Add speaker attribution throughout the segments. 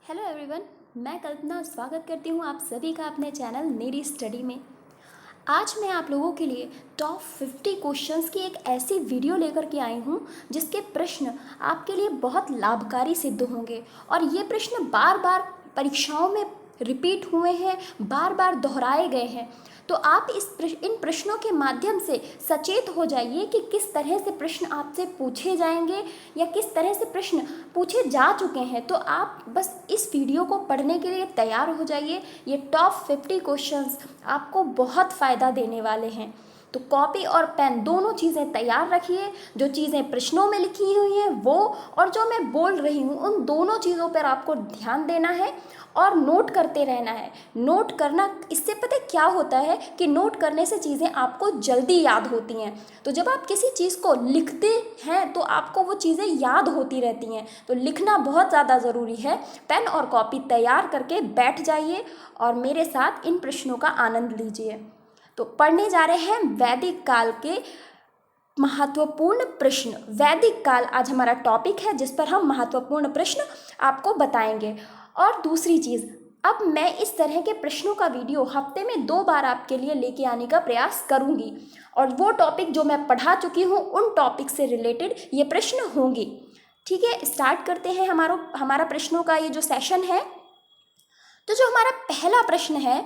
Speaker 1: Hello everyone, मैं कल्पना स्वागत करती हूँ आप सभी का अपने चैनल मेरी स्टडी में। आज मैं आप लोगों के लिए टॉप 50 क्वेश्चंस की एक ऐसी वीडियो लेकर के आई हूँ जिसके प्रश्न आपके लिए बहुत लाभकारी सिद्ध होंगे और ये प्रश्न बार बार परीक्षाओं में रिपीट हुए हैं, बार बार दोहराए गए हैं। तो आप इन प्रश्नों के माध्यम से सचेत हो जाइए कि किस तरह से प्रश्न आपसे पूछे जाएंगे या किस तरह से प्रश्न पूछे जा चुके हैं। तो आप बस इस वीडियो को पढ़ने के लिए तैयार हो जाइए। ये टॉप 50 क्वेश्चंस आपको बहुत फ़ायदा देने वाले हैं। तो कॉपी और पेन दोनों चीज़ें तैयार रखिए। जो चीज़ें प्रश्नों में लिखी हुई हैं वो और जो मैं बोल रही हूँ उन दोनों चीज़ों पर आपको ध्यान देना है और नोट करते रहना है। नोट करना, इससे पता है क्या होता है कि नोट करने से चीज़ें आपको जल्दी याद होती हैं। तो जब आप किसी चीज़ को लिखते हैं तो आपको वो चीज़ें याद होती रहती हैं। तो लिखना बहुत ज़्यादा ज़रूरी है। पेन और कॉपी तैयार करके बैठ जाइए और मेरे साथ इन प्रश्नों का आनंद लीजिए। तो पढ़ने जा रहे हैं वैदिक काल के महत्वपूर्ण प्रश्न। वैदिक काल आज हमारा टॉपिक है जिस पर हम महत्वपूर्ण प्रश्न आपको बताएंगे। और दूसरी चीज़, अब मैं इस तरह के प्रश्नों का वीडियो हफ्ते में 2 बार आपके लिए लेके आने का प्रयास करूंगी और वो टॉपिक जो मैं पढ़ा चुकी हूँ उन टॉपिक से रिलेटेड ये प्रश्न होंगे। ठीक है, स्टार्ट करते हैं हमारा प्रश्नों का ये जो सेशन है। तो जो हमारा पहला प्रश्न है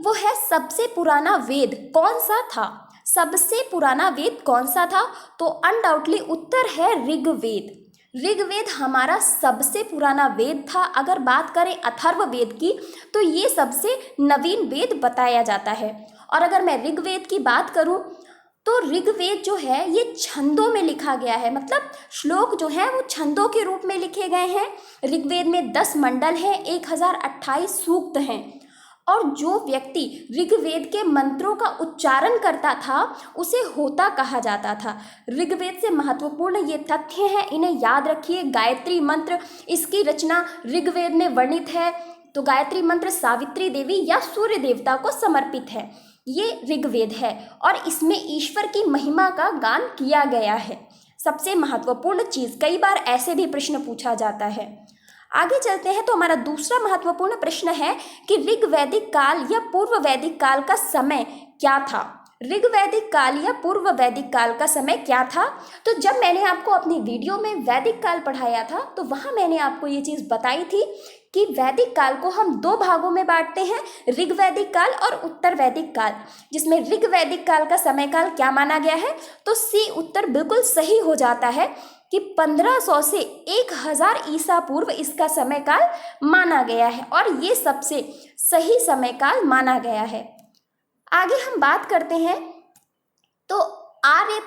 Speaker 1: वो है, सबसे पुराना वेद कौन सा था? सबसे पुराना वेद कौन सा था? तो अनडाउटली उत्तर है ऋग्वेद। ऋग्वेद हमारा सबसे पुराना वेद था। अगर बात करें अथर्ववेद की तो ये सबसे नवीन वेद बताया जाता है। और अगर मैं ऋग्वेद की बात करूं तो ऋग्वेद जो है ये छंदों में लिखा गया है, मतलब श्लोक जो है वो छंदों के रूप में लिखे गए हैं। ऋग्वेद में 10 मंडल हैं, 1028 सूक्त हैं। और जो व्यक्ति ऋग्वेद के मंत्रों का उच्चारण करता था उसे होता कहा जाता था। ऋग्वेद से महत्वपूर्ण ये तथ्य हैं, इन्हें याद रखिए। गायत्री मंत्र, इसकी रचना ऋग्वेद में वर्णित है। तो गायत्री मंत्र सावित्री देवी या सूर्य देवता को समर्पित है। ये ऋग्वेद है और इसमें ईश्वर की महिमा का गान किया गया है। सबसे महत्वपूर्ण चीज़, कई बार ऐसे भी प्रश्न पूछा जाता है। आगे चलते हैं तो हमारा दूसरा महत्वपूर्ण प्रश्न है कि ऋग्वैदिक काल या पूर्व वैदिक काल का समय क्या था? ऋग्वैदिक काल या पूर्व वैदिक काल का समय क्या था? तो जब मैंने आपको अपनी वीडियो में वैदिक काल पढ़ाया था तो वहाँ मैंने आपको ये चीज़ बताई थी कि वैदिक काल को हम 2 भागों में बांटते हैं, ऋग्वैदिक काल और उत्तर वैदिक काल। जिसमें ऋग्वैदिक काल का समय काल क्या माना गया है? तो सी उत्तर बिल्कुल सही हो जाता है कि 1500 से 1000 ईसा पूर्व इसका समय काल माना गया है और ये सबसे सही समय काल माना गया है। आगे हम बात करते हैं तो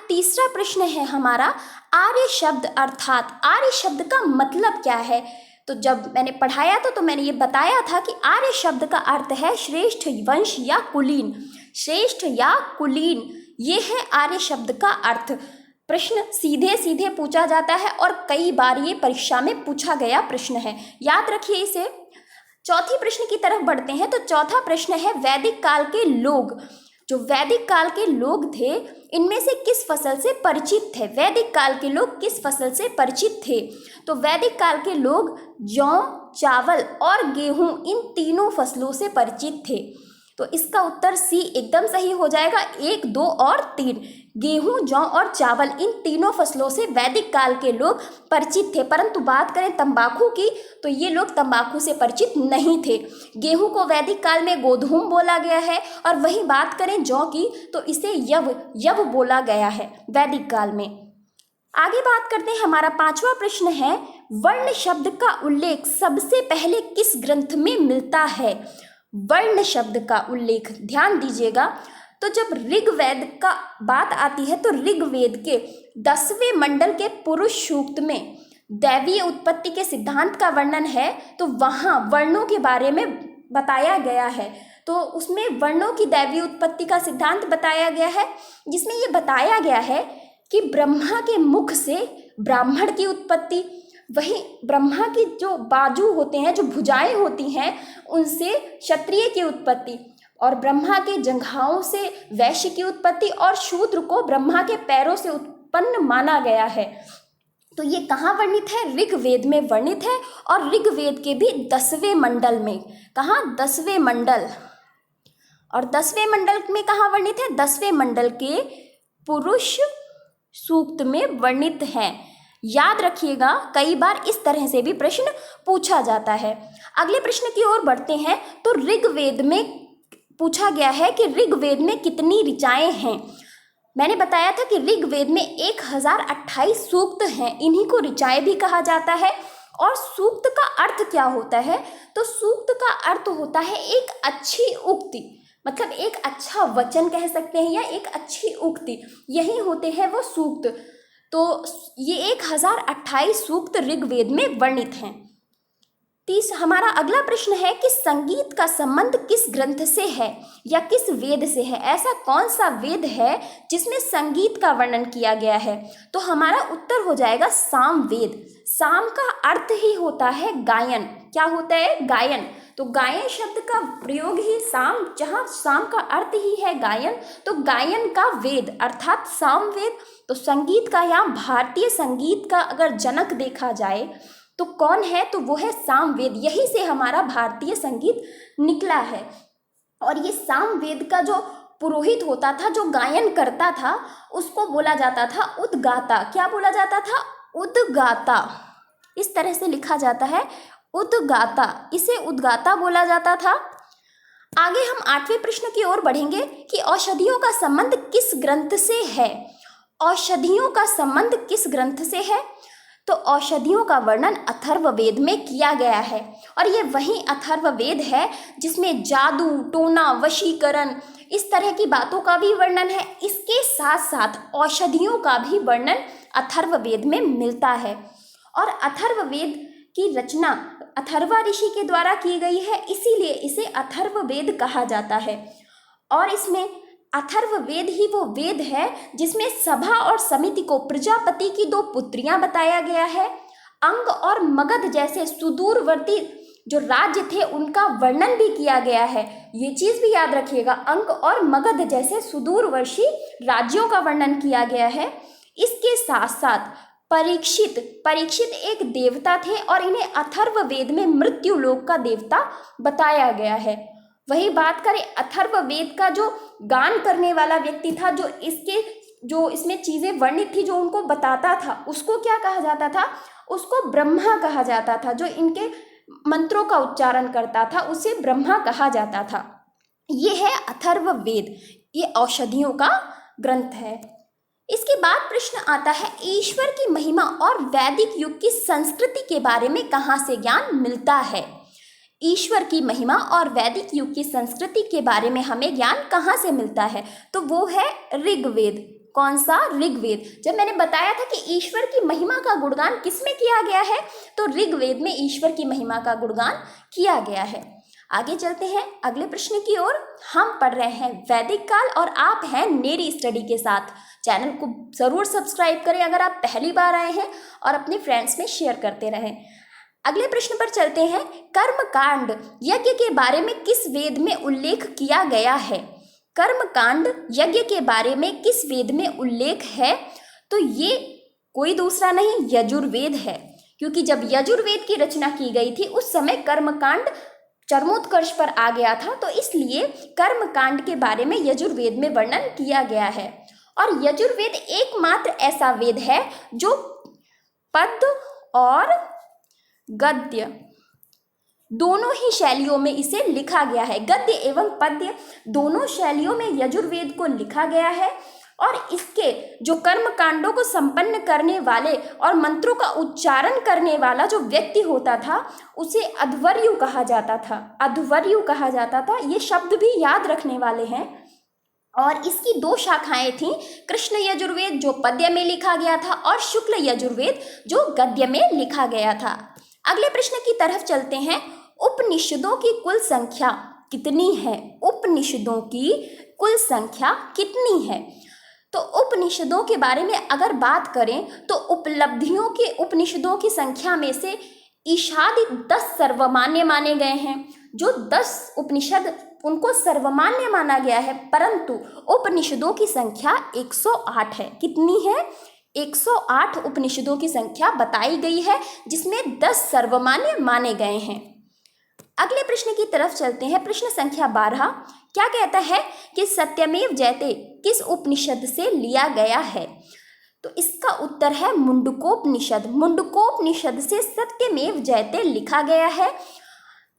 Speaker 1: तीसरा प्रश्न है हमारा, आर्य शब्द अर्थात आर्य शब्द का मतलब क्या है? तो जब मैंने पढ़ाया था तो मैंने ये बताया था कि आर्य शब्द का अर्थ है श्रेष्ठ वंश या कुलीन। श्रेष्ठ या कुलीन, ये है आर्य शब्द का अर्थ। प्रश्न सीधे सीधे पूछा जाता है और कई बार ये परीक्षा में पूछा गया प्रश्न है, याद रखिए इसे। चौथी प्रश्न की तरफ बढ़ते हैं तो चौथा प्रश्न है, वैदिक काल के लोग, जो वैदिक काल के लोग थे इनमें से किस फसल से परिचित थे? वैदिक काल के लोग किस फसल से परिचित थे? तो वैदिक काल के लोग जौ, चावल और गेहूं, इन तीनों फसलों से परिचित थे। तो इसका उत्तर सी एकदम सही हो जाएगा। 1, 2 और 3, गेहूं, जौ और चावल, इन तीनों फसलों से वैदिक काल के लोग परिचित थे। परंतु बात करें तंबाकू की तो ये लोग तंबाकू से परिचित नहीं थे। गेहूं को वैदिक काल में गोधूम बोला गया है और वहीं बात करें जौ की तो इसे यव बोला गया है वैदिक काल में। आगे बात करते हैं, हमारा 5वां प्रश्न है, वर्ण शब्द का उल्लेख सबसे पहले किस ग्रंथ में मिलता है? वर्ण शब्द का उल्लेख ध्यान दीजिएगा। तो जब ऋग्वेद का बात आती है तो ऋग्वेद के 10वें मंडल के पुरुष सूक्त में दैवीय उत्पत्ति के सिद्धांत का वर्णन है। तो वहाँ वर्णों के बारे में बताया गया है। तो उसमें वर्णों की दैवीय उत्पत्ति का सिद्धांत बताया गया है, जिसमें ये बताया गया है कि ब्रह्मा के मुख से ब्राह्मण की उत्पत्ति, वहीं ब्रह्मा की जो बाजू होते हैं, जो भुजाएं होती हैं, उनसे क्षत्रिय की उत्पत्ति, और ब्रह्मा के जंघाओं से वैश्य की उत्पत्ति, और शूद्र को ब्रह्मा के पैरों से उत्पन्न माना गया है। तो ये कहाँ वर्णित है? ऋग्वेद में वर्णित है, और ऋग्वेद के भी 10वें मंडल में। कहाँ? 10वें मंडल। और 10वें मंडल में कहाँ वर्णित है? 10वें मंडल के पुरुष सूक्त में वर्णित है। याद रखिएगा, कई बार इस तरह से भी प्रश्न पूछा जाता है। अगले प्रश्न की ओर बढ़ते हैं। तो ऋग्वेद में पूछा गया है कि ऋग्वेद में कितनी ऋचाएं हैं। मैंने बताया था कि ऋग्वेद में 1028 सूक्त हैं, इन्हीं को ऋचाएं भी कहा जाता है। और सूक्त का अर्थ क्या होता है? तो सूक्त का अर्थ होता है एक अच्छी उक्ति, मतलब एक अच्छा वचन कह सकते हैं, या एक अच्छी उक्ति, यही होते हैं वो सूक्त। तो ये 1028 सूक्त ऋग्वेद में वर्णित हैं। हमारा अगला प्रश्न है कि संगीत का संबंध किस ग्रंथ से है या किस वेद से है? ऐसा कौन सा वेद है जिसमें संगीत का वर्णन किया गया है? तो हमारा उत्तर हो जाएगा सामवेद। साम का अर्थ ही होता है गायन। क्या होता है? गायन। तो गायन शब्द का प्रयोग ही साम, जहाँ साम का अर्थ ही है गायन, तो गायन का वेद अर्थात सामवेद। तो संगीत का, यहाँ भारतीय संगीत का अगर जनक देखा जाए तो कौन है? तो वो है सामवेद। यही से हमारा भारतीय संगीत निकला है। और ये सामवेद का जो पुरोहित होता था, जो गायन करता था, उसको बोला जाता था उद्गाता। क्या बोला जाता था? उद्गाता। इस तरह से लिखा जाता है, उद्गाता। इसे उद्गाता बोला जाता था। आगे हम 8वें प्रश्न की ओर बढ़ेंगे कि औषधियों का संबंध किस ग्रंथ से है? औषधियों का संबंध किस ग्रंथ से है? तो औषधियों का वर्णन अथर्ववेद में किया गया है। और ये वही अथर्ववेद है जिसमें जादू, टोना, वशीकरण, इस तरह की बातों का भी वर्णन है। इसके साथ साथ औषधियों का भी वर्णन अथर्ववेद में मिलता है। और अथर्ववेद की रचना अथर्वा ऋषि के द्वारा की गई है, इसीलिए इसे अथर्ववेद कहा जाता है। और इसमें अथर्ववेद ही वो वेद है जिसमें सभा और समिति को प्रजापति की 2 पुत्रियां बताया गया है। अंग और मगध जैसे सुदूरवर्ती जो राज्य थे उनका वर्णन भी किया गया है। ये चीज भी याद रखिएगा, अंग और मगध जैसे सुदूरवर्ती राज्यों का वर्णन किया गया है। इसके साथ साथ परीक्षित एक देवता थे और इन्हें अथर्ववेद में मृत्यु लोक का देवता बताया गया है। वही बात करें अथर्ववेद का जो गान करने वाला व्यक्ति था, जो इसमें चीजें वर्णित थी, जो उनको बताता था, उसको क्या कहा जाता था? उसको ब्रह्मा कहा जाता था। जो इनके मंत्रों का उच्चारण करता था उसे ब्रह्मा कहा जाता था। ये है अथर्ववेद, ये औषधियों का ग्रंथ है। इसके बाद प्रश्न आता है, ईश्वर की महिमा और वैदिक युग की संस्कृति के बारे में कहाँ से ज्ञान मिलता है? ईश्वर की महिमा और वैदिक युग की संस्कृति के बारे में हमें ज्ञान कहाँ से मिलता है? तो वो है ऋग्वेद। कौन सा? ऋग्वेद। जब मैंने बताया था कि ईश्वर की महिमा का गुणगान किसमें किया गया है, तो ऋग्वेद में ईश्वर की महिमा का गुणगान किया गया है। आगे चलते हैं अगले प्रश्न की ओर। हम पढ़ रहे हैं वैदिक काल और आप हैं नेरी स्टडी के साथ। चैनल को ज़रूर सब्सक्राइब करें अगर आप पहली बार आए हैं, और अपने फ्रेंड्स में शेयर करते रहें। अगले प्रश्न पर चलते हैं। कर्मकांड यज्ञ के बारे में किस वेद में उल्लेख किया गया है? कर्मकांड यज्ञ के बारे में किस वेद में उल्लेख है? तो ये कोई दूसरा नहीं, यजुर्वेद है। क्योंकि जब यजुर्वेद की रचना की गई थी उस समय कर्मकांड चरमोत्कर्ष पर आ गया था, तो इसलिए कर्मकांड के बारे में यजुर्वेद में वर्णन किया गया है। और यजुर्वेद एकमात्र ऐसा वेद है जो पद्य और गद्य दोनों ही शैलियों में इसे लिखा गया है। गद्य एवं पद्य दोनों शैलियों में यजुर्वेद को लिखा गया है। और इसके जो कर्म कांडों को संपन्न करने वाले और मंत्रों का उच्चारण करने वाला जो व्यक्ति होता था उसे अध्वर्यु कहा जाता था। अध्वर्यु कहा जाता था। ये शब्द भी याद रखने वाले हैं। और इसकी 2 शाखाएं थीं, कृष्ण यजुर्वेद जो पद्य में लिखा गया था और शुक्ल यजुर्वेद जो गद्य में लिखा गया था। अगले प्रश्न की तरफ चलते हैं। उपनिषदों की कुल संख्या कितनी है? उपनिषदों की कुल संख्या कितनी है? तो उपनिषदों के बारे में अगर बात करें तो उपलब्धियों के उपनिषदों की संख्या में से ईशादि 10 सर्वमान्य माने गए हैं। जो 10 उपनिषद उनको सर्वमान्य माना गया है, परंतु उपनिषदों की संख्या 108 है। कितनी है? 108 उपनिषदों की संख्या बताई गई है, जिसमें 10 सर्वमान्य माने गए हैं। अगले प्रश्न की तरफ चलते हैं। प्रश्न संख्या 12 क्या कहता है कि सत्यमेव जयते किस उपनिषद से लिया गया है? तो इसका उत्तर है मुंडकोपनिषद। मुंडकोपनिषद से सत्यमेव जयते लिखा गया है।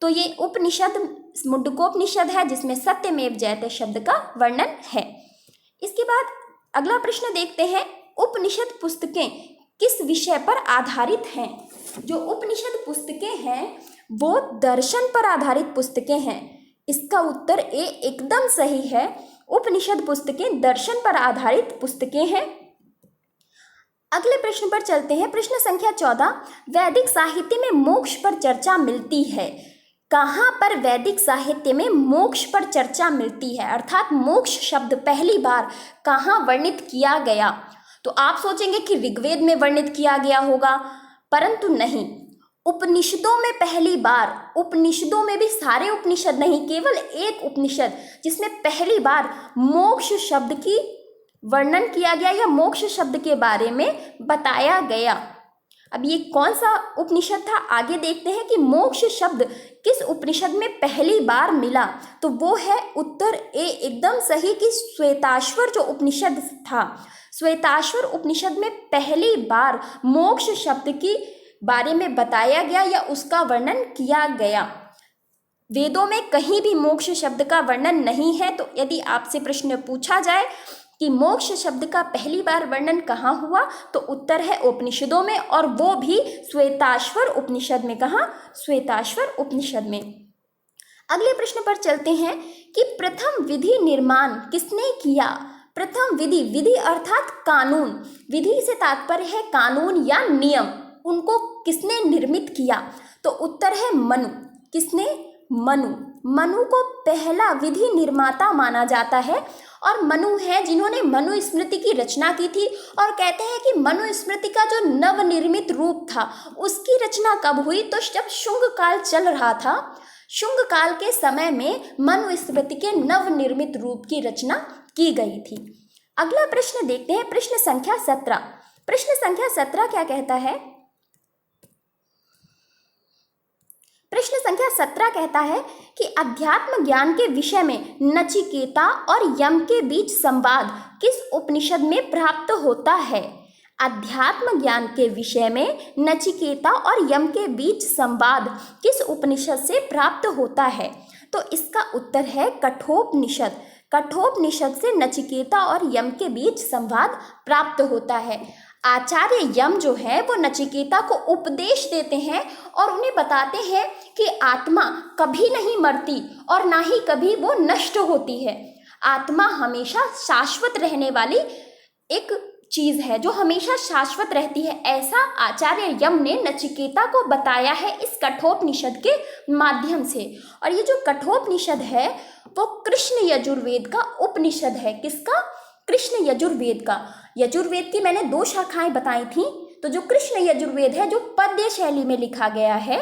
Speaker 1: तो ये उपनिषद मुंडकोपनिषद है, जिसमें सत्यमेव जयते शब्द का वर्णन है। इसके बाद अगला प्रश्न देखते हैं, उपनिषद पुस्तकें किस विषय पर आधारित हैं? जो उपनिषद पुस्तकें हैं वो दर्शन पर आधारित पुस्तकें हैं। इसका उत्तर ए एकदम सही है। उपनिषद पुस्तकें दर्शन पर आधारित पुस्तकें हैं। अगले प्रश्न पर चलते हैं। प्रश्न संख्या 14, वैदिक साहित्य में मोक्ष पर चर्चा मिलती है। कहाँ पर वैदिक साहित्य में मोक्ष पर चर्चा मिलती है, अर्थात मोक्ष शब्द पहली बार कहाँ वर्णित किया गया? तो आप सोचेंगे कि ऋग्वेद में वर्णित किया गया होगा, परंतु नहीं, उपनिषदों में पहली बार। उपनिषदों में भी सारे उपनिषद नहीं, केवल एक उपनिषद जिसमें पहली बार मोक्ष शब्द की वर्णन किया गया या मोक्ष शब्द के बारे में बताया गया। अब ये कौन सा उपनिषद था, आगे देखते हैं कि मोक्ष शब्द किस उपनिषद में पहली बार मिला। तो वो है उत्तर ए एकदम सही कि श्वेताश्वर जो उपनिषद था, श्वेताश्वर उपनिषद में पहली बार मोक्ष शब्द की बारे में बताया गया या उसका वर्णन किया गया। वेदों में कहीं भी मोक्ष शब्द का वर्णन नहीं है। तो यदि आपसे प्रश्न पूछा जाए कि मोक्ष शब्द का पहली बार वर्णन कहाँ हुआ, तो उत्तर है उपनिषदों में, और वो भी श्वेताश्वर उपनिषद में। कहाँ? श्वेताश्वर उपनिषद में। अगले प्रश्न पर चलते हैं कि प्रथम विधि निर्माण किसने किया? प्रथम विधि, विधि अर्थात कानून, विधि से तात्पर्य है कानून या नियम, उनको किसने निर्मित किया? तो उत्तर है मनु। किसने? मनु। मनु को पहला विधि निर्माता माना जाता है, और मनु है जिन्होंने मनुस्मृति की रचना की थी। और कहते हैं कि मनुस्मृति का जो नवनिर्मित रूप था उसकी रचना कब हुई? तो जब शुंग काल चल रहा था, शुंग काल के समय में मनुस्मृति के नवनिर्मित रूप की रचना की गई थी। अगला प्रश्न देखते हैं, प्रश्न संख्या 17। प्रश्न संख्या 17 क्या कहता है? प्रश्न संख्या 17 कहता है कि अध्यात्म ज्ञान के विषय में नचिकेता और यम के बीच संवाद किस उपनिषद में प्राप्त होता है? अध्यात्म ज्ञान के विषय में नचिकेता और यम के बीच संवाद किस उपनिषद से प्राप्त होता है? तो इसका उत्तर है कठोपनिषद। कठोपनिषद से नचिकेता और यम के बीच संवाद प्राप्त होता है। आचार्य यम जो है वो नचिकेता को उपदेश देते हैं और उन्हें बताते हैं कि आत्मा कभी नहीं मरती और ना ही कभी वो नष्ट होती है। आत्मा हमेशा शाश्वत रहने वाली एक चीज है जो हमेशा शाश्वत रहती है। ऐसा आचार्य यम ने नचिकेता को बताया है इस कठोपनिषद के माध्यम से। और ये जो कठोपनिषद है वो कृष्ण यजुर्वेद का उपनिषद है। किसका? कृष्ण यजुर्वेद का। यजुर्वेद की मैंने 2 शाखाएं बताई थी, तो जो कृष्ण यजुर्वेद है जो पद्य शैली में लिखा गया है,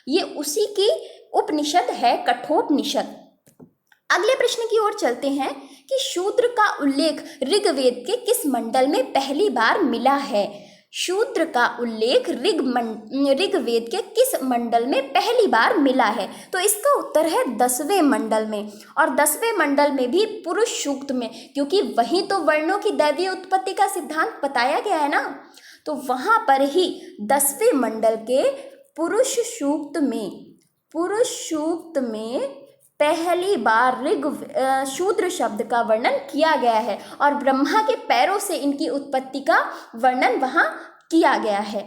Speaker 1: ये उसी की उपनिषद है कठोपनिषद। अगले प्रश्न की ओर चलते हैं कि शूद्र का उल्लेख ऋग्वेद के किस मंडल में पहली बार मिला है? शूद्र का उल्लेख ऋग्वेद के किस मंडल में पहली बार मिला है? तो इसका उत्तर है 10वें मंडल में। और 10वें मंडल में भी पुरुष सूक्त में, क्योंकि वहीं तो वर्णों की दैवीय उत्पत्ति का सिद्धांत बताया गया है ना, तो वहां पर ही 10वें मंडल के पुरुष सूक्त में पहली बार शूद्र शब्द का वर्णन किया गया है और ब्रह्मा के पैरों से इनकी उत्पत्ति का वर्णन वहां किया गया है।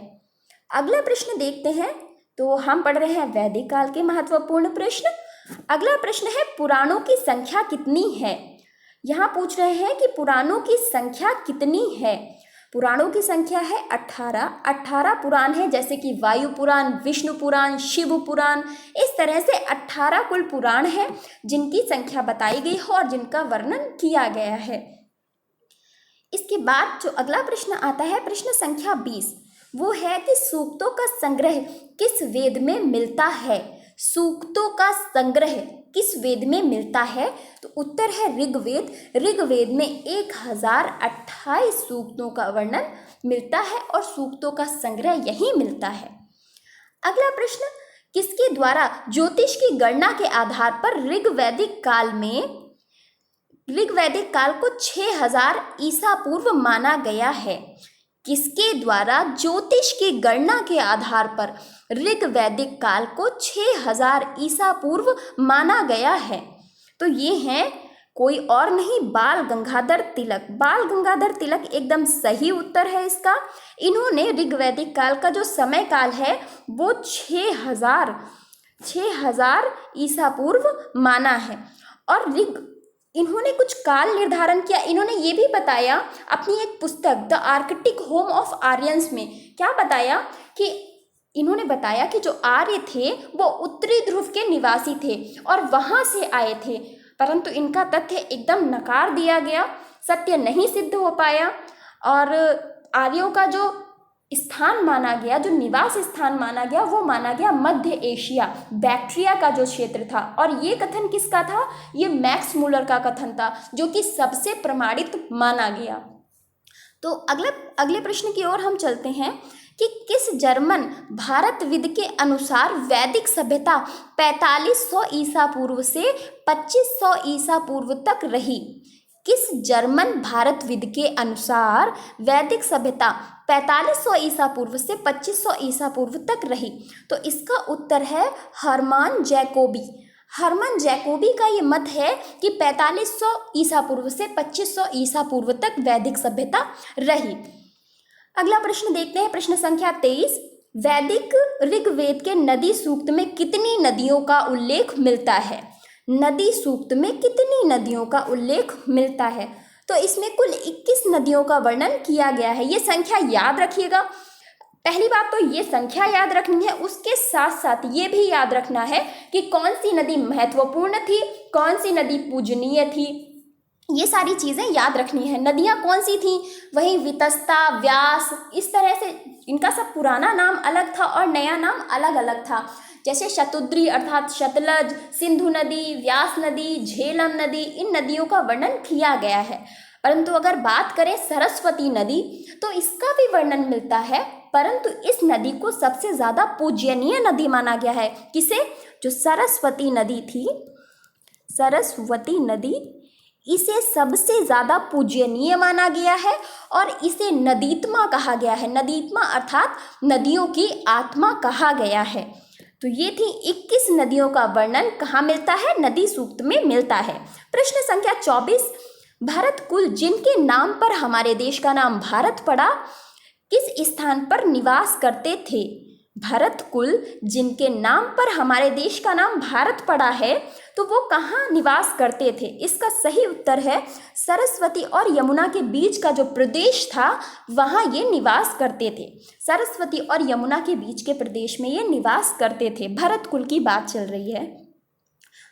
Speaker 1: अगला प्रश्न देखते हैं। तो हम पढ़ रहे हैं वैदिक काल के महत्वपूर्ण प्रश्न। अगला प्रश्न है पुराणों की संख्या कितनी है? यहाँ पूछ रहे हैं कि पुराणों की संख्या कितनी है? पुराणों की संख्या है 18 पुराण है, जैसे कि वायु पुराण, विष्णु पुराण, शिव पुराण, इस तरह से 18 कुल पुराण है जिनकी संख्या बताई गई है और जिनका वर्णन किया गया है। इसके बाद जो अगला प्रश्न आता है, प्रश्न संख्या 20, वो है कि सूक्तों का संग्रह किस वेद में मिलता है? सूक्तों का संग्रह किस वेद में मिलता है? तो उत्तर है ऋग्वेद। ऋग्वेद में 1028 सूक्तों का वर्णन मिलता है और सूक्तों का संग्रह यही मिलता है। अगला प्रश्न, किसके द्वारा ज्योतिष की गणना के आधार पर ऋग्वैदिक काल को 6000 ईसा पूर्व माना गया है? किसके द्वारा ज्योतिष की गणना के आधार पर ऋग्वैदिक काल को 6000 ईसा पूर्व माना गया है? तो ये हैं कोई और नहीं, बाल गंगाधर तिलक। बाल गंगाधर तिलक एकदम सही उत्तर है इसका। इन्होंने ऋग्वैदिक काल का जो समय काल है वो 6000 ईसा पूर्व माना है। और इन्होंने कुछ काल निर्धारण किया। इन्होंने ये भी बताया अपनी एक पुस्तक the Arctic home of Aryans में, क्या बताया कि इन्होंने बताया कि जो आर्य थे वो उत्तरी ध्रुव के निवासी थे और वहाँ से आए थे, परंतु इनका तथ्य एकदम नकार दिया गया, सत्य नहीं सिद्ध हो पाया। और आर्यों का जो स्थान माना गया, जो निवास स्थान माना गया, वो माना गया मध्य एशिया, बैक्ट्रिया का जो क्षेत्र था। और ये कथन किसका था? ये मैक्स मूलर का कथन था, जो कि सबसे प्रमाणित माना गया। तो अगले प्रश्न की ओर हम चलते हैं कि किस जर्मन भारतविद के अनुसार वैदिक सभ्यता 4500 ईसा पूर्व से 2500 ईसा पूर्व तक रही? किस जर्मन भारतविद के अनुसार वैदिक सभ्यता 4500 ईसा पूर्व से 2500 ईसा पूर्व तक रही? तो इसका उत्तर है हर्मन जैकोबी। हर्मन जैकोबी का ये मत है कि 4500 ईसा पूर्व से 2500 ईसा पूर्व तक वैदिक सभ्यता रही। अगला प्रश्न देखते हैं, प्रश्न संख्या 23। वैदिक ऋग्वेद के नदी सूक्त में कितनी नदियों का उल्लेख मिलता है? नदी सूक्त में कितनी नदियों का उल्लेख मिलता है? तो इसमें कुल 21 नदियों का वर्णन किया गया है। ये संख्या याद रखिएगा। पहली बात तो ये संख्या याद रखनी है, उसके साथ साथ ये भी याद रखना है कि कौन सी नदी महत्वपूर्ण थी, कौन सी नदी पूजनीय थी। ये सारी चीज़ें याद रखनी है। नदियाँ कौन सी थी? वही वितस्ता, व्यास, इस तरह से इनका सब पुराना नाम अलग था और नया नाम अलग अलग था। जैसे शतुद्री अर्थात सतलज, सिंधु नदी, व्यास नदी, झेलम नदी, इन नदियों का वर्णन किया गया है। परंतु अगर बात करें सरस्वती नदी, तो इसका भी वर्णन मिलता है, परंतु इस नदी को सबसे ज़्यादा पूजनीय नदी माना गया है। किसे? जो सरस्वती नदी थी, सरस्वती नदी, इसे सबसे ज़्यादा पूजनीय माना गया है और इसे नदीत्मा कहा गया है। नदीत्मा अर्थात नदियों की आत्मा कहा गया है। तो ये थी 21 नदियों का वर्णन कहाँ मिलता है? नदी सूक्त में मिलता है। प्रश्न संख्या 24। भरत कुल जिनके नाम पर हमारे देश का नाम भारत पड़ा, किस स्थान पर निवास करते थे? भरत कुल जिनके नाम पर हमारे देश का नाम भारत पड़ा है, तो वो कहाँ निवास करते थे? इसका सही उत्तर है सरस्वती और यमुना के बीच का जो प्रदेश था वहाँ ये निवास करते थे। सरस्वती और यमुना के बीच के प्रदेश में ये निवास करते थे। भरत कुल की बात चल रही है।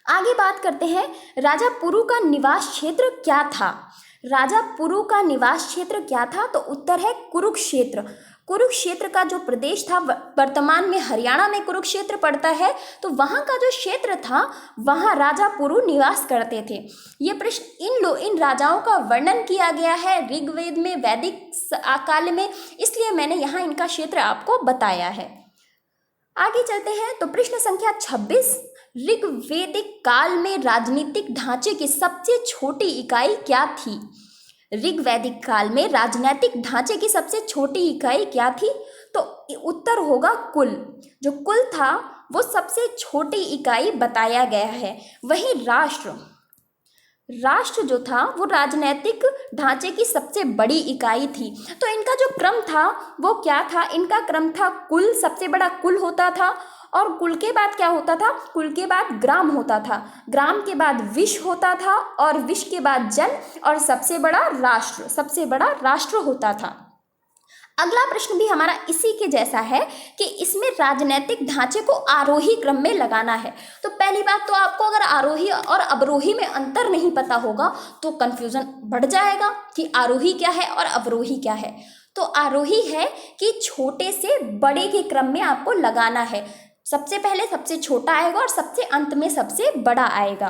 Speaker 1: आगे बात करते हैं, राजा पुरु का निवास क्षेत्र क्या था? राजा पुरु का निवास क्षेत्र क्या था? तो उत्तर है कुरुक्षेत्र। कुरुक्षेत्र का जो प्रदेश था, वर्तमान में हरियाणा में कुरुक्षेत्र पड़ता है, तो वहाँ का जो क्षेत्र था वहाँ राजा पुरु निवास करते थे। ये प्रश्न इन राजाओं का वर्णन किया गया है ऋग्वेद में, वैदिक काल में, इसलिए मैंने यहाँ इनका क्षेत्र आपको बताया है। आगे चलते हैं, तो प्रश्न संख्या 26। ऋग्वेदिक काल में राजनीतिक ढांचे की सबसे छोटी इकाई क्या थी? ऋग्वैदिक काल में राजनीतिक ढांचे की सबसे छोटी इकाई क्या थी? तो उत्तर होगा कुल। जो कुल था वो सबसे छोटी इकाई बताया गया है। वही राष्ट्र जो था वो राजनीतिक ढांचे की सबसे बड़ी इकाई थी। तो इनका जो क्रम था वो क्या था? इनका क्रम था कुल, सबसे बड़ा कुल होता था, और कुल के बाद क्या होता था? कुल के बाद ग्राम होता था, ग्राम के बाद विश्व होता था, और विश्व के बाद जन, और सबसे बड़ा राष्ट्र होता था। अगला प्रश्न भी हमारा इसी के जैसा है कि इसमें राजनीतिक ढांचे को आरोही क्रम में लगाना है। तो पहली बात तो आपको अगर आरोही और अवरोही में अंतर नहीं पता होगा तो कंफ्यूजन बढ़ जाएगा कि आरोही क्या है और अवरोही क्या है। तो आरोही है कि छोटे से बड़े के क्रम में आपको लगाना है। सबसे पहले सबसे छोटा आएगा और सबसे अंत में सबसे बड़ा आएगा।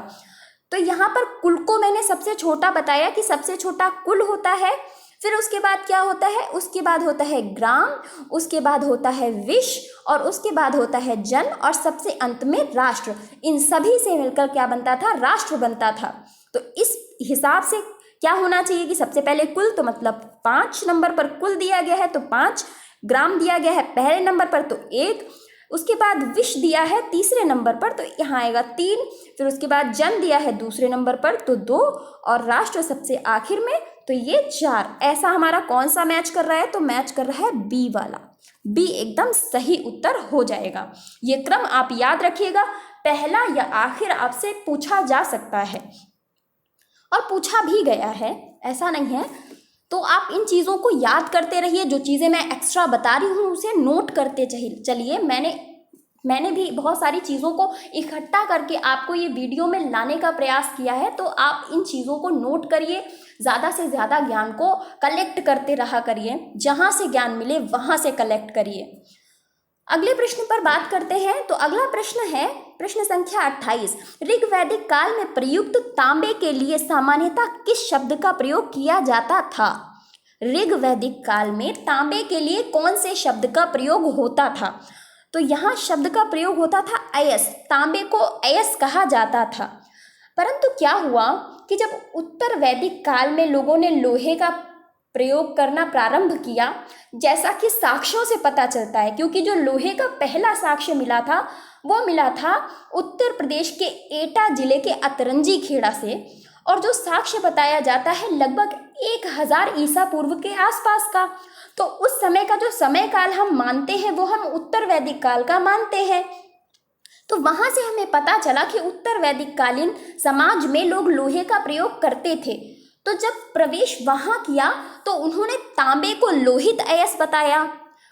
Speaker 1: तो यहाँ पर कुल को मैंने सबसे छोटा बताया कि सबसे छोटा कुल होता है। फिर उसके बाद क्या होता है, उसके बाद होता है ग्राम, उसके बाद होता है विश्व और उसके बाद होता है जन और सबसे अंत में राष्ट्र। इन सभी से मिलकर क्या बनता था, राष्ट्र बनता था। तो इस हिसाब से क्या होना चाहिए कि सबसे पहले कुल, तो मतलब 5 नंबर पर कुल दिया गया है तो 5, ग्राम दिया गया है पहले नंबर पर तो 1, उसके बाद विश्व दिया है तीसरे नंबर पर तो यहाँ आएगा 3, फिर उसके बाद जन दिया है दूसरे नंबर पर तो 2 और राष्ट्र सबसे आखिर में तो ये 4। ऐसा हमारा कौन सा मैच कर रहा है, तो मैच कर रहा है बी वाला। बी एकदम सही उत्तर हो जाएगा। ये क्रम आप याद रखिएगा, पहला या आखिर आपसे पूछा जा सकता है और पूछा भी गया है, ऐसा नहीं है। तो आप इन चीज़ों को याद करते रहिए, जो चीज़ें मैं एक्स्ट्रा बता रही हूँ उसे नोट करते चलिए। मैंने भी बहुत सारी चीज़ों को इकट्ठा करके आपको ये वीडियो में लाने का प्रयास किया है, तो आप इन चीज़ों को नोट करिए, ज़्यादा से ज़्यादा ज्ञान को कलेक्ट करते रहा करिए, जहाँ से ज्ञान मिले वहाँ से कलेक्ट करिए। अगले प्रश्न पर बात करते हैं। तो अगला प्रश्न है प्रश्न संख्या 28। ऋग्वैदिक काल में प्रयुक्त तांबे के लिए सामान्यतः किस शब्द का प्रयोग किया जाता था? ऋग्वैदिक काल में तांबे के लिए कौन से शब्द का प्रयोग होता था? तो यहाँ शब्द का प्रयोग होता था अयस। तांबे को अयस कहा जाता था। परंतु क्या हुआ कि जब उत्तर वैदिक काल में लोगों ने लोहे का प्रयोग करना प्रारंभ किया, जैसा कि साक्ष्यों से पता चलता है, क्योंकि जो लोहे का पहला साक्ष्य मिला था वो मिला था उत्तर प्रदेश के एटा जिले के अतरंजी खेड़ा से, और जो साक्ष्य बताया जाता है लगभग 1000 ईसा पूर्व के आसपास का। तो उस समय का जो समय काल हम मानते हैं वो हम उत्तर वैदिक काल का मानते हैं। तो वहां से हमें पता चला कि उत्तर वैदिक कालीन समाज में लोग लोहे का प्रयोग करते थे। तो जब प्रवेश वहां किया तो उन्होंने तांबे को लोहित अयस बताया।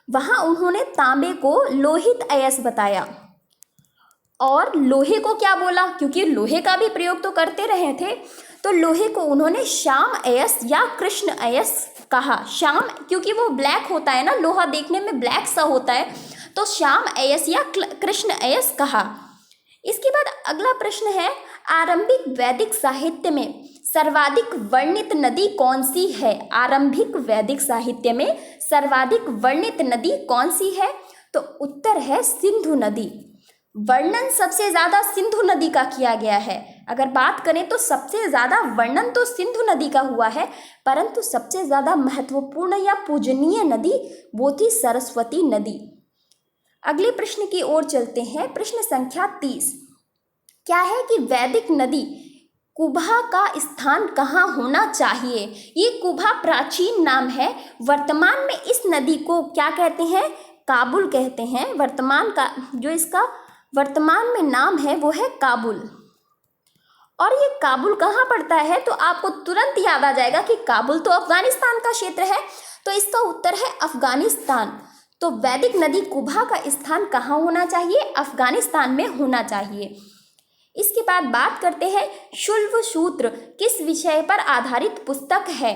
Speaker 1: वहां उन्होंने तांबे को लोहित अयस बताया और लोहे को क्या बोला, क्योंकि लोहे का भी प्रयोग तो करते रहे थे, तो लोहे को उन्होंने श्याम अयस या कृष्ण अयस कहा। श्याम क्योंकि वो ब्लैक होता है ना, लोहा देखने में ब्लैक सा होता है, तो श्याम अयस या कृष्ण अयस कहा। इसके बाद अगला प्रश्न है, आरंभिक वैदिक साहित्य में सर्वाधिक वर्णित नदी कौन सी है? आरंभिक वैदिक साहित्य में सर्वाधिक वर्णित नदी कौन सी है? तो उत्तर है सिंधु नदी। वर्णन सबसे ज्यादा सिंधु नदी का किया गया है। अगर बात करें तो सबसे ज्यादा वर्णन तो सिंधु नदी का हुआ है, परंतु सबसे ज्यादा महत्वपूर्ण या पूजनीय नदी वो थी सरस्वती नदी। अगले प्रश्न की ओर चलते हैं। प्रश्न संख्या 30 क्या है कि वैदिक नदी कुभा का स्थान कहाँ होना चाहिए? ये कुभा प्राचीन नाम है। वर्तमान में इस नदी को क्या कहते हैं? काबुल कहते हैं। वर्तमान का जो इसका वर्तमान में नाम है वो है काबुल। और ये काबुल कहाँ पड़ता है? तो आपको तुरंत याद आ जाएगा कि काबुल तो अफगानिस्तान का क्षेत्र है, तो इसका उत्तर है अफगानिस्तान। तो वैदिक नदी कुभा का स्थान कहाँ होना चाहिए? अफगानिस्तान में होना चाहिए। इसके बाद बात करते हैं शुल्ब सूत्र किस विषय पर आधारित पुस्तक है?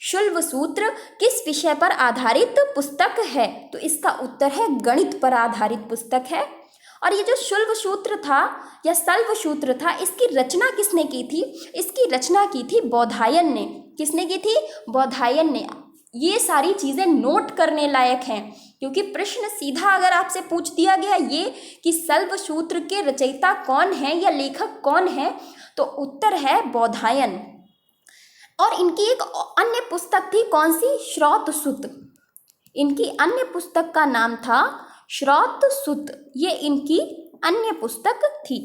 Speaker 1: शुल्ब सूत्र किस विषय पर आधारित पुस्तक है? तो इसका उत्तर है गणित पर आधारित पुस्तक है। और ये जो शुल्ब सूत्र था या सल्व सूत्र था, इसकी रचना किसने की थी? इसकी रचना की थी बौधायन ने। किसने की थी? बौधायन ने। ये सारी चीज़ें नोट करने लायक हैं, क्योंकि प्रश्न सीधा अगर आपसे पूछ दिया गया ये कि सल्व सूत्र के रचयिता कौन है या लेखक कौन है, तो उत्तर है बौधायन। और इनकी एक अन्य पुस्तक थी, कौन सी? श्रौतसुत। इनकी अन्य पुस्तक का नाम था श्रौतसुत। ये इनकी अन्य पुस्तक थी।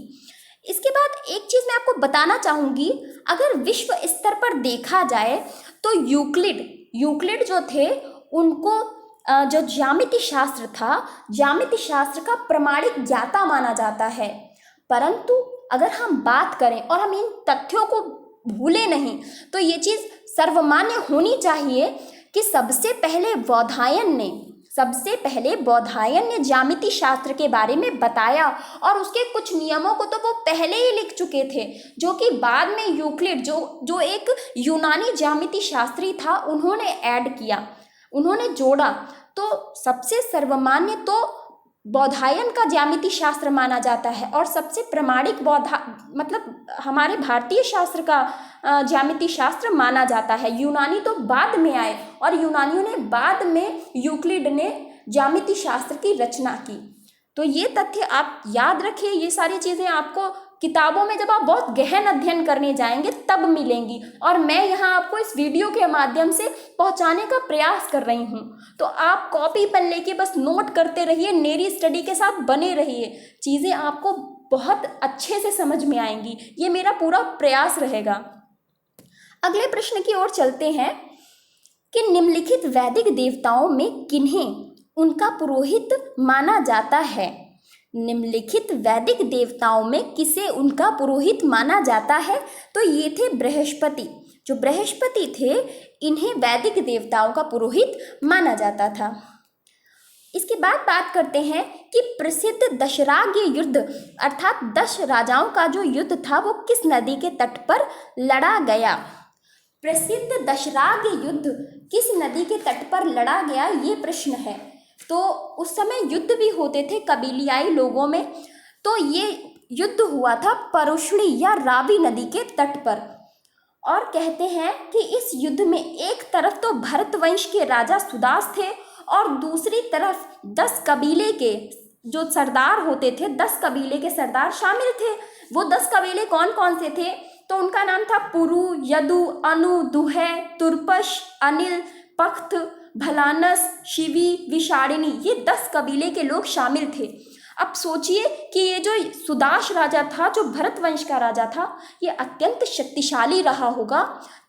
Speaker 1: इसके बाद एक चीज़ मैं आपको बताना चाहूँगी, अगर विश्व स्तर पर देखा जाए तो यूक्लिड जो थे उनको जो ज्यामिति शास्त्र था, ज्यामिति शास्त्र का प्रमाणिक ज्ञाता माना जाता है। परंतु अगर हम बात करें और हम इन तथ्यों को भूले नहीं, तो ये चीज़ सर्वमान्य होनी चाहिए कि सबसे पहले बौधायन ने ज्यामिति शास्त्र के बारे में बताया, और उसके कुछ नियमों को तो वो पहले ही लिख चुके थे, जो कि बाद में यूक्लिड जो एक यूनानी ज्यामिति शास्त्री था, उन्होंने ऐड किया, उन्होंने जोड़ा। तो सबसे सर्वमान्य तो बौधायन का ज्यामिति शास्त्र माना जाता है और सबसे प्रमाणिक हमारे भारतीय शास्त्र का ज्यामिति शास्त्र माना जाता है। यूनानी तो बाद में आए और यूनानियों ने बाद में यूक्लिड ने ज्यामिति शास्त्र की रचना की। तो ये तथ्य आप याद रखिए, ये सारी चीज़ें आपको किताबों में जब आप बहुत गहन अध्ययन करने जाएंगे तब मिलेंगी, और मैं यहाँ आपको इस वीडियो के माध्यम से पहुँचाने का प्रयास कर रही हूँ। तो आप कॉपी पेन लेके बस नोट करते रहिए, नेरी स्टडी के साथ बने रहिए, चीज़ें आपको बहुत अच्छे से समझ में आएंगी, ये मेरा पूरा प्रयास रहेगा। अगले प्रश्न की ओर चलते हैं कि निम्नलिखित वैदिक देवताओं में किन्हें उनका पुरोहित माना जाता है। निम्नलिखित वैदिक देवताओं में किसे उनका पुरोहित माना जाता है? तो ये थे बृहस्पति। जो बृहस्पति थे, इन्हें वैदिक देवताओं का पुरोहित माना जाता था। इसके बाद बात करते हैं कि प्रसिद्ध दशराग्य युद्ध अर्थात 10 राजाओं का जो युद्ध था वो किस नदी के तट पर लड़ा गया। प्रसिद्ध दशराग्य युद्ध किस नदी के तट पर लड़ा गया, ये प्रश्न है। तो उस समय युद्ध भी होते थे कबीलियाई लोगों में, तो ये युद्ध हुआ था परुष्णी या रावी नदी के तट पर। और कहते हैं कि इस युद्ध में एक तरफ तो भरत वंश के राजा सुदास थे और दूसरी तरफ 10 कबीले के जो सरदार होते थे, 10 कबीले के सरदार शामिल थे। वो 10 कबीले कौन कौन से थे? तो उनका नाम था पुरु, यदु, अनु, दुहै, तुर्पश, अनिल, पख्त, भलानस, शिवी, विषाणिनी, ये 10 कबीले के लोग शामिल थे। अब सोचिए कि ये जो सुदास राजा था, जो भरत वंश का राजा था, ये अत्यंत शक्तिशाली रहा होगा,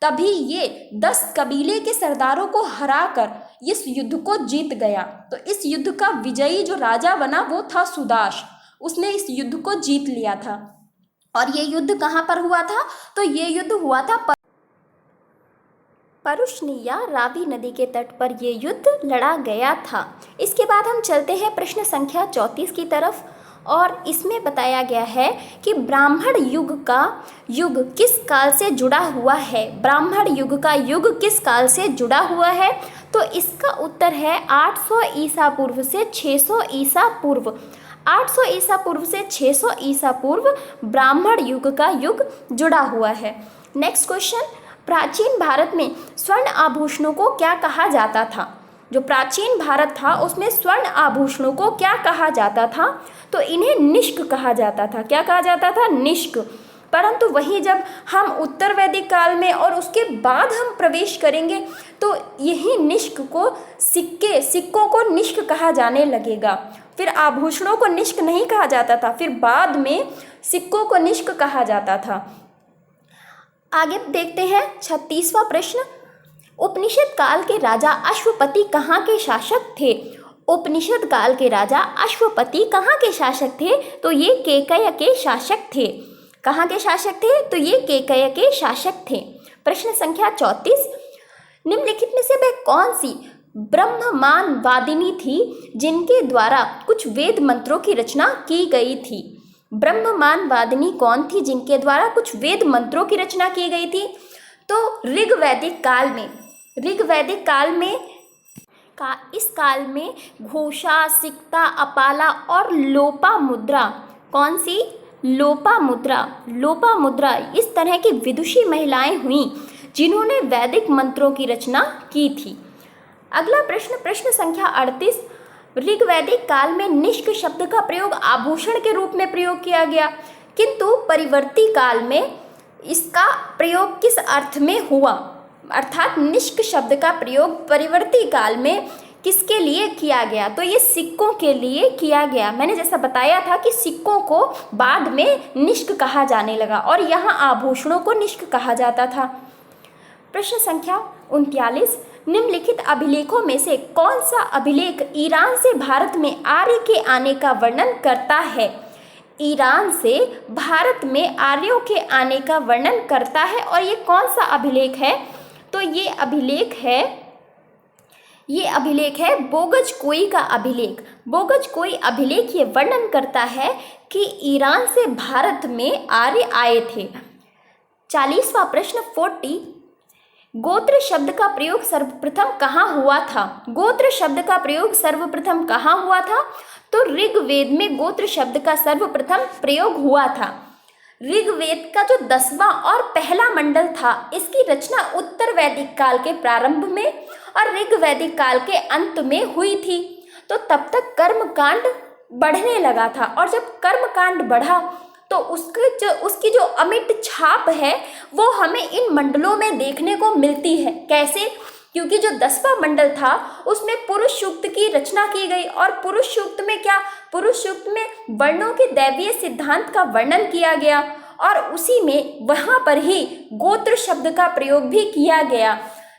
Speaker 1: तभी ये 10 कबीले के सरदारों को हराकर इस युद्ध को जीत गया। तो इस युद्ध का विजयी जो राजा बना वो था सुदास, उसने इस युद्ध को जीत लिया था। और ये युद्ध कहाँ पर हुआ था? तो ये युद्ध हुआ था परुष्णी या रावी नदी के तट पर ये युद्ध लड़ा गया था। इसके बाद हम चलते हैं प्रश्न संख्या 34 की तरफ, और इसमें बताया गया है कि ब्राह्मण युग का युग किस काल से जुड़ा हुआ है। ब्राह्मण युग का युग किस काल से जुड़ा हुआ है? तो इसका उत्तर है 800 ईसा पूर्व से 600 ईसा पूर्व। 800 ईसा पूर्व से 600 ईसा पूर्व ब्राह्मण युग का युग जुड़ा हुआ है। नेक्स्ट क्वेश्चन, प्राचीन भारत में स्वर्ण आभूषणों को क्या कहा जाता था? जो प्राचीन भारत था उसमें स्वर्ण आभूषणों को क्या कहा जाता था? तो इन्हें निष्क कहा जाता था। क्या कहा जाता था? निष्क। परंतु वहीं जब हम उत्तर वैदिक काल में और उसके बाद हम प्रवेश करेंगे तो यही निष्क को सिक्कों को निष्क कहा जाने लगे। फिर आभूषणों को निष्क नहीं कहा जाता था, फिर बाद में सिक्कों को निष्क कहा जाता था। आगे देखते हैं 36वां प्रश्न, उपनिषद काल के राजा अश्वपति कहाँ के शासक थे? उपनिषद काल के राजा अश्वपति कहाँ के शासक थे? तो ये केकय के शासक थे। कहाँ के शासक थे? तो ये केकय के शासक थे। प्रश्न संख्या 34, निम्नलिखित में से वह कौन सी ब्रह्ममानवादिनी थी जिनके द्वारा कुछ वेद मंत्रों की रचना की गई थी? ब्रह्ममानवादिनी कौन थी जिनके द्वारा कुछ वेद मंत्रों की रचना की गई थी? तो ऋग्वैदिक काल में इस काल में घोषा, सिक्ता, अपाला और लोपामुद्रा, कौन सी? लोपामुद्रा इस तरह की विदुषी महिलाएं हुई जिन्होंने वैदिक मंत्रों की रचना की थी। अगला प्रश्न संख्या 38, ऋग्वैदिक काल में निष्क शब्द का प्रयोग आभूषण के रूप में प्रयोग किया गया, किंतु परिवर्ती काल में इसका प्रयोग किस अर्थ में हुआ? अर्थात निष्क शब्द का प्रयोग परिवर्ती काल में किसके लिए किया गया? तो ये सिक्कों के लिए किया गया। मैंने जैसा बताया था कि सिक्कों को बाद में निष्क कहा जाने लगा और यहाँ आभूषणों को निष्क कहा जाता था। प्रश्न संख्या 39, निम्नलिखित अभिलेखों में से कौन सा अभिलेख ईरान से भारत में आर्य के आने का वर्णन करता है? ईरान से भारत में आर्यों के आने का वर्णन करता है, और ये कौन सा अभिलेख है? तो ये अभिलेख है बोगजकोई का अभिलेख। बोगजकोई अभिलेख ये वर्णन करता है कि ईरान से भारत में आर्य आए थे। 40वां प्रश्न 40, गोत्र शब्द का प्रयोग सर्वप्रथम कहाँ हुआ था? गोत्र शब्द का प्रयोग सर्वप्रथम कहाँ हुआ था? तो ऋग्वेद में गोत्र शब्द का सर्वप्रथम प्रयोग हुआ था। ऋग्वेद का जो 10वां और पहला मंडल था, इसकी रचना उत्तर वैदिक काल के प्रारंभ में और ऋग्वैदिक काल के अंत में हुई थी। तो तब तक कर्मकांड बढ़ने लगा था, और जब कर्मकांड बढ़ा तो उसकी जो अमिट छाप है वो हमें इन मंडलों में देखने को मिलती है। कैसे? क्योंकि जो 10वां मंडल था उसमें पुरुष सूक्त की रचना की गई, और पुरुष सूक्त में क्या? पुरुष सूक्त में वर्णों के दैवीय सिद्धांत का वर्णन किया गया, और उसी में वहाँ पर ही गोत्र शब्द का प्रयोग भी किया गया,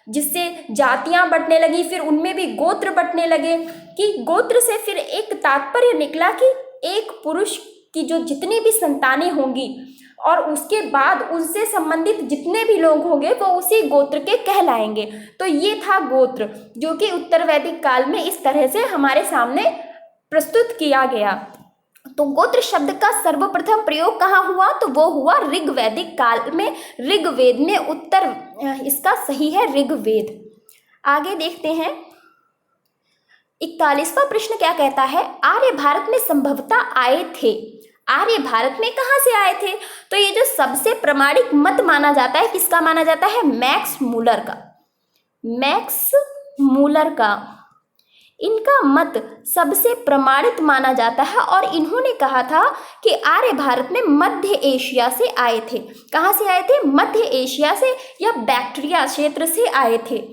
Speaker 1: जिससे जातियां बढ़ने लगी, फिर उनमें भी गोत्र बढ़ने लगे। कि गोत्र से फिर एक तात्पर्य निकला कि एक पुरुष की जो जितनी भी संतानें होंगी और उसके बाद उनसे संबंधित जितने भी लोग होंगे वो उसी गोत्र के कहलाएंगे। तो ये था गोत्र, जो कि उत्तर वैदिक काल में इस तरह से हमारे सामने प्रस्तुत किया गया। तो गोत्र शब्द का सर्वप्रथम प्रयोग कहाँ हुआ? तो वो हुआ ऋग्वैदिक काल में, ऋग्वेद में। उत्तर इसका सही है ऋग्वेद। आगे देखते हैं, 41वां प्रश्न क्या कहता है? आर्य भारत में संभवतः आए थे। आर्य भारत में कहाँ से आए थे? तो ये जो सबसे प्रामाणिक मत माना जाता है, किसका माना जाता है? मैक्स मूलर का। मैक्स मूलर का इनका मत सबसे प्रमाणित माना जाता है, और इन्होंने कहा था कि आर्य भारत में मध्य एशिया से आए थे। कहाँ से आए थे? मध्य एशिया से या बैक्ट्रिया क्षेत्र से आए थे।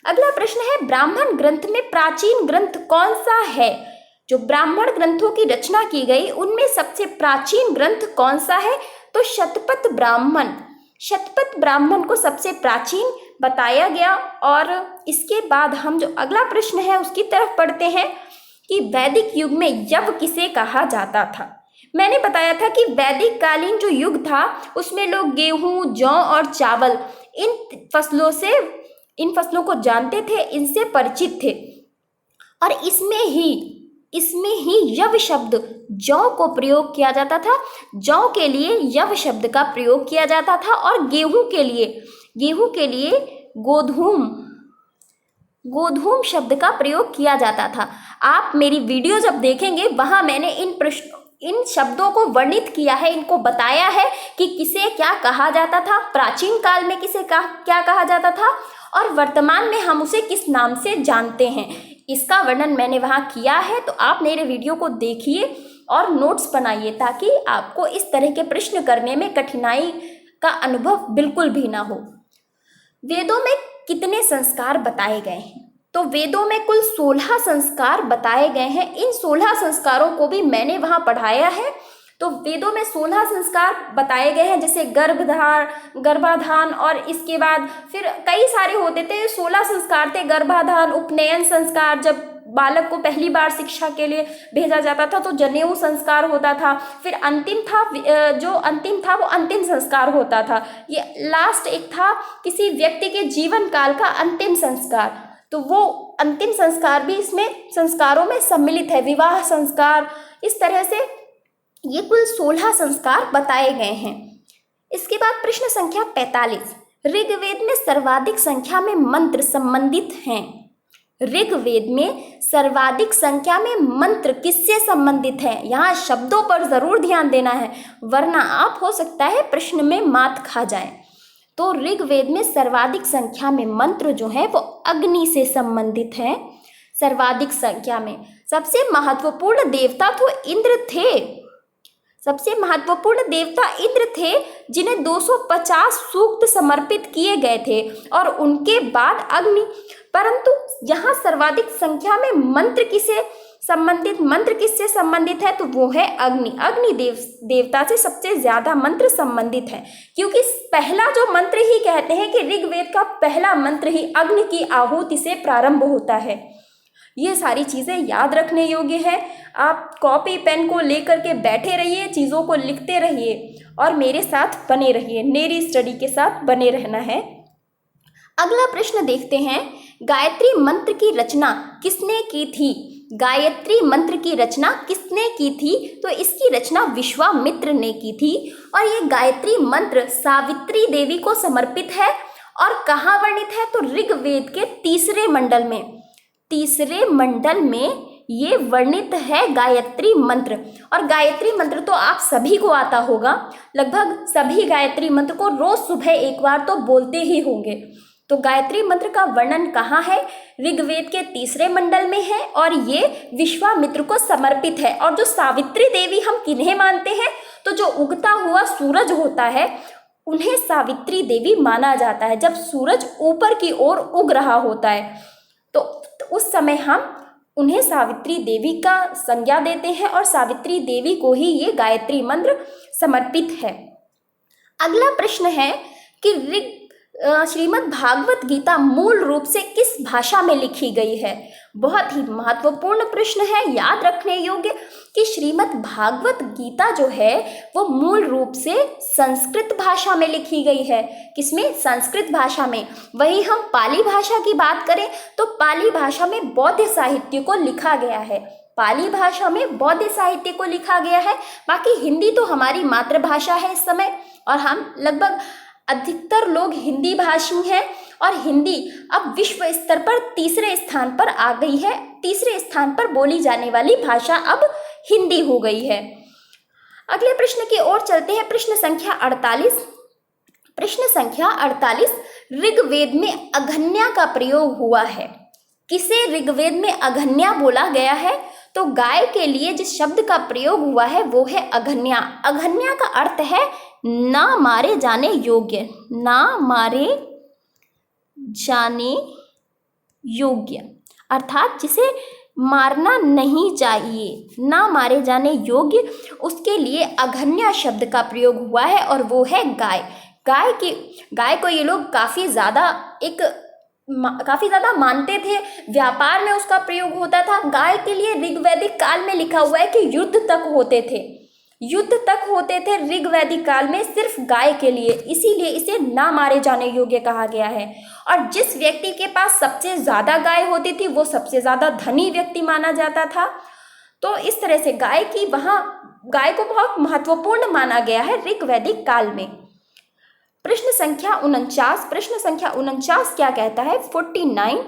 Speaker 1: अगला प्रश्न है, ब्राह्मण ग्रंथ में प्राचीन ग्रंथ कौन सा है? जो ब्राह्मण ग्रंथों की रचना की गई उनमें सबसे प्राचीन ग्रंथ कौन सा है? तो शतपथ ब्राह्मण। शतपथ ब्राह्मण को सबसे प्राचीन बताया गया। और इसके बाद हम जो अगला प्रश्न है उसकी तरफ पढ़ते हैं कि वैदिक युग में यव किसे कहा जाता था। मैंने बताया था कि वैदिक कालीन जो युग था उसमें लोग गेहूं, जौ और चावल इन फसलों को जानते थे, इनसे परिचित थे, और इसमें ही यव शब्द जौ को प्रयोग किया जाता था। जौ के लिए यव शब्द का प्रयोग किया जाता था, और गेहूं के लिए गोधूम शब्द का प्रयोग किया जाता था। आप मेरी वीडियो जब देखेंगे वहां मैंने इन शब्दों को वर्णित किया है, इनको बताया है कि किसे क्या कहा जाता था, प्राचीन काल में किसे क्या कहा जाता था, और वर्तमान में हम उसे किस नाम से जानते हैं। इसका वर्णन मैंने वहाँ किया है। तो आप मेरे वीडियो को देखिए और नोट्स बनाइए, ताकि आपको इस तरह के प्रश्न करने में कठिनाई का अनुभव बिल्कुल भी ना हो। वेदों में कितने संस्कार बताए गए हैं? तो वेदों में कुल 16 संस्कार बताए गए हैं। इन 16 संस्कारों को भी मैंने वहाँ पढ़ाया है। तो वेदों में 16 संस्कार बताए गए हैं, जैसे गर्भाधान, और इसके बाद फिर कई सारे होते थे। 16 संस्कार थे। गर्भाधान, उपनयन संस्कार, जब बालक को पहली बार शिक्षा के लिए भेजा जाता था तो जनेऊ संस्कार होता था। फिर अंतिम था वो अंतिम संस्कार होता था। ये लास्ट एक था किसी व्यक्ति के जीवन काल का अंतिम संस्कार। तो वो अंतिम संस्कार भी इसमें संस्कारों में सम्मिलित है। विवाह संस्कार, इस तरह से ये कुल 16 संस्कार बताए गए हैं। इसके बाद प्रश्न संख्या 45, ऋग्वेद में सर्वाधिक संख्या में मंत्र संबंधित हैं। ऋग्वेद में सर्वाधिक संख्या में मंत्र किससे संबंधित है? यहाँ शब्दों पर जरूर ध्यान देना है, वरना आप हो सकता है प्रश्न में मात खा जाए। तो ऋग्वेद में सर्वाधिक संख्या में मंत्र जो है वो अग्नि से संबंधित है। सर्वाधिक संख्या में सबसे महत्वपूर्ण देवता तो इंद्र थे। सबसे महत्वपूर्ण देवता इंद्र थे, जिन्हें 250 सूक्त समर्पित किए गए थे, और उनके बाद अग्नि। परंतु यहाँ सर्वाधिक संख्या में मंत्र किससे संबंधित है? तो वो है अग्नि। अग्नि देवता से सबसे ज्यादा मंत्र संबंधित है, क्योंकि पहला जो मंत्र ही कहते हैं कि ऋग्वेद का पहला मंत्र ही अग्नि की आहुति से प्रारंभ होता है। ये सारी चीज़ें याद रखने योग्य है। आप कॉपी पेन को लेकर के बैठे रहिए, चीज़ों को लिखते रहिए और मेरे साथ बने रहिए। मेरी स्टडी के साथ बने रहना है। अगला प्रश्न देखते हैं, गायत्री मंत्र की रचना किसने की थी? गायत्री मंत्र की रचना किसने की थी? तो इसकी रचना विश्वामित्र ने की थी, और ये गायत्री मंत्र सावित्री देवी को समर्पित है, और कहाँ वर्णित है? तो ऋग्वेद के तीसरे मंडल में। तीसरे मंडल में ये वर्णित है गायत्री मंत्र। और गायत्री मंत्र तो आप सभी को आता होगा, लगभग सभी गायत्री मंत्र को रोज सुबह एक बार तो बोलते ही होंगे। तो गायत्री मंत्र का वर्णन कहाँ है? ऋग्वेद के तीसरे मंडल में है और ये विश्वामित्र को समर्पित है। और जो सावित्री देवी हम किन्हें मानते हैं? तो जो उगता हुआ सूरज होता है उन्हें सावित्री देवी माना जाता है। जब सूरज ऊपर की ओर उग रहा होता है तो उस समय हम उन्हें सावित्री देवी का संज्ञा देते हैं और सावित्री देवी को ही ये गायत्री मंत्र समर्पित है। अगला प्रश्न है कि श्रीमद् भागवत गीता मूल रूप से किस भाषा में लिखी गई है? बहुत ही महत्वपूर्ण प्रश्न है, याद रखने योग्य कि श्रीमद् भागवत गीता जो है वो मूल रूप से संस्कृत भाषा में लिखी गई है। किसमें? संस्कृत भाषा में। वहीं हम पाली भाषा की बात करें तो पाली भाषा में बौद्ध साहित्य को लिखा गया है। पाली भाषा में बौद्ध साहित्य को लिखा गया है। बाकी हिंदी तो हमारी मातृभाषा है इस समय, और हम लगभग अधिकतर लोग हिंदी भाषी हैं और हिंदी अब विश्व स्तर पर तीसरे स्थान पर आ गई है। तीसरे स्थान पर बोली जाने वाली भाषा अब हिंदी हो गई है। अगले प्रश्न की ओर चलते हैं। प्रश्न संख्या 48। प्रश्न संख्या 48, ऋग्वेद में अघन्या का प्रयोग हुआ है। किसे ऋग्वेद में अघन्या बोला गया है? तो गाय के लिए जिस शब्द का प्रयोग हुआ है वो है अघन्या। अघन्या का अर्थ है ना मारे जाने योग्य। ना मारे जाने योग्य अर्थात जिसे मारना नहीं चाहिए, ना मारे जाने योग्य, उसके लिए अघन्या शब्द का प्रयोग हुआ है और वो है गाय। गाय को ये लोग काफ़ी ज़्यादा मानते थे। व्यापार में उसका प्रयोग होता था। गाय के लिए ऋग्वैदिक काल में लिखा हुआ है कि युद्ध तक होते थे ऋग्वैदिक काल में सिर्फ गाय के लिए, इसीलिए इसे ना मारे जाने योग्य कहा गया है। और जिस व्यक्ति के पास सबसे ज़्यादा गाय होती थी वो सबसे ज़्यादा धनी व्यक्ति माना जाता था। तो इस तरह से गाय को बहुत महत्वपूर्ण माना गया है ऋग्वैदिक काल में। प्रश्न संख्या 49 क्या कहता है? 49,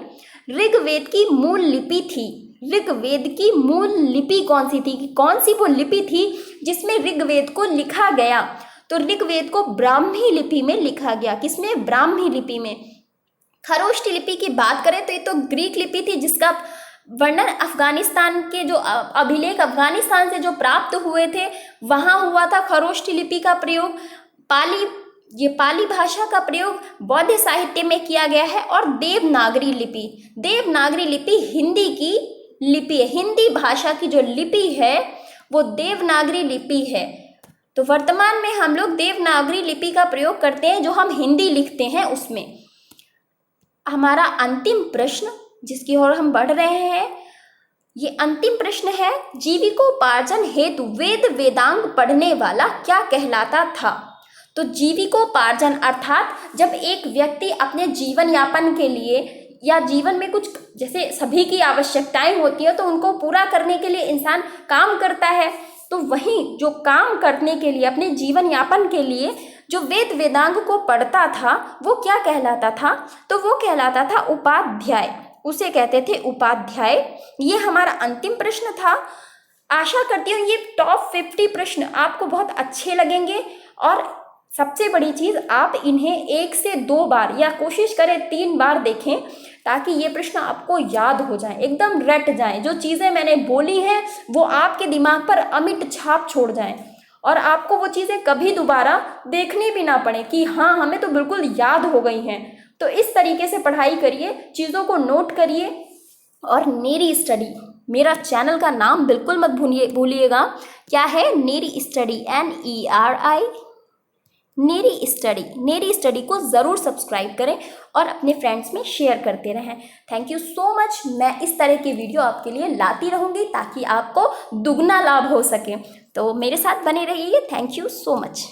Speaker 1: ऋग्वेद की मूल लिपि थी। ऋग्वेद की मूल लिपि कौन सी थी? कौन सी वो लिपि थी जिसमें ऋग्वेद को लिखा गया? तो ऋग्वेद को ब्राह्मी लिपि में लिखा गया। किसमें? ब्राह्मी लिपि में। खरोष्ठी लिपि की बात करें तो ये तो ग्रीक लिपि थी जिसका वर्णन अफगानिस्तान के जो अभिलेख अफगानिस्तान से जो प्राप्त हुए थे वहाँ हुआ था खरोष्ठी लिपि का प्रयोग। पाली भाषा का प्रयोग बौद्ध साहित्य में किया गया है। और देवनागरी लिपि हिंदी की लिपि है। हिंदी भाषा की जो लिपि है वो देवनागरी लिपि है। तो वर्तमान में हम लोग देवनागरी लिपि का प्रयोग करते हैं जो हम हिंदी लिखते हैं उसमें। हमारा अंतिम प्रश्न जिसकी ओर हम बढ़ रहे हैं, ये अंतिम प्रश्न है, जीविकोपार्जन हेतु वेदांग पढ़ने वाला क्या कहलाता था? तो जीविकोपार्जन अर्थात जब एक व्यक्ति अपने जीवन यापन के लिए या जीवन में कुछ, जैसे सभी की आवश्यकताएं होती है तो उनको पूरा करने के लिए इंसान काम करता है, तो वहीं जो काम करने के लिए अपने जीवन यापन के लिए जो वेदांग को पढ़ता था वो क्या कहलाता था? तो वो कहलाता था उपाध्याय। उसे कहते थे उपाध्याय। ये हमारा अंतिम प्रश्न था। आशा करती हूँ ये टॉप 50 प्रश्न आपको बहुत अच्छे लगेंगे और सबसे बड़ी चीज़ आप इन्हें 1 से 2 बार या कोशिश करें 3 बार देखें ताकि ये प्रश्न आपको याद हो जाएं, एकदम रट जाएं। जो चीज़ें मैंने बोली हैं वो आपके दिमाग पर अमिट छाप छोड़ जाएं और आपको वो चीज़ें कभी दोबारा देखनी भी ना पड़े कि हाँ हमें तो बिल्कुल याद हो गई हैं। तो इस तरीके से पढ़ाई करिए, चीज़ों को नोट करिए। और नेरी स्टडी, मेरा चैनल का नाम बिल्कुल मत भूलिएगा। क्या है? नेरी स्टडी, NERI, नेरी स्टडी को ज़रूर सब्सक्राइब करें और अपने फ्रेंड्स में शेयर करते रहें। Thank you so much. मैं इस तरह की वीडियो आपके लिए लाती रहूँगी ताकि आपको दुगना लाभ हो सके। तो मेरे साथ बने रहिए। Thank you so much.